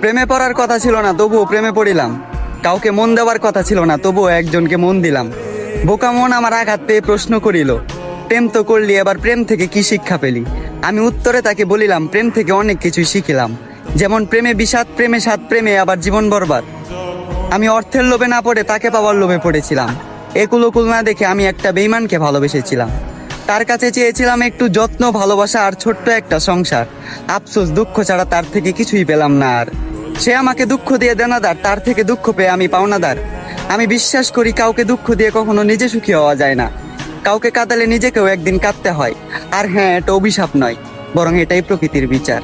প্রেমে পড়ার কথা ছিল না, তবুও প্রেমে পড়িলাম। কাউকে মন দেওয়ার কথা ছিল না, তবুও একজনকে মন দিলাম। বোকা মন আমার আঘাত পেয়ে প্রশ্ন করিল, প্রেম তো করলি, এবার প্রেম থেকে কি শিক্ষা পেলি? আমি উত্তরে তাকে বলিলাম, প্রেম থেকে অনেক কিছুই শিখিলাম। যেমন প্রেমে বিষাদ, প্রেমে স্বাদ, প্রেমে আবার জীবন বরবাদ। আমি অর্থের লোভে না পড়ে তাকে পাওয়ার লোভে পড়েছিলাম। একুল ওকুল না দেখে আমি একটা বেঈমানকে ভালোবেসেছিলাম। তার কাছে চেয়েছিলাম একটু যত্ন, ভালোবাসা আর ছোট্ট একটা সংসার। আফসোস, দুঃখ ছাড়া তার থেকে কিছুই পেলাম না আর। সে আমাকে দুঃখ দিয়ে দেনাদার, তার থেকে দুঃখ পেয়ে আমি পাওনাদার। আমি বিশ্বাস করি কাউকে দুঃখ দিয়ে কখনো নিজে সুখী হওয়া যায় না। কাউকে কাঁদালে নিজেকেও একদিন কাঁদতে হয়। আর হ্যাঁ, এটা অভিশাপ নয়, বরং এটাই প্রকৃতির বিচার।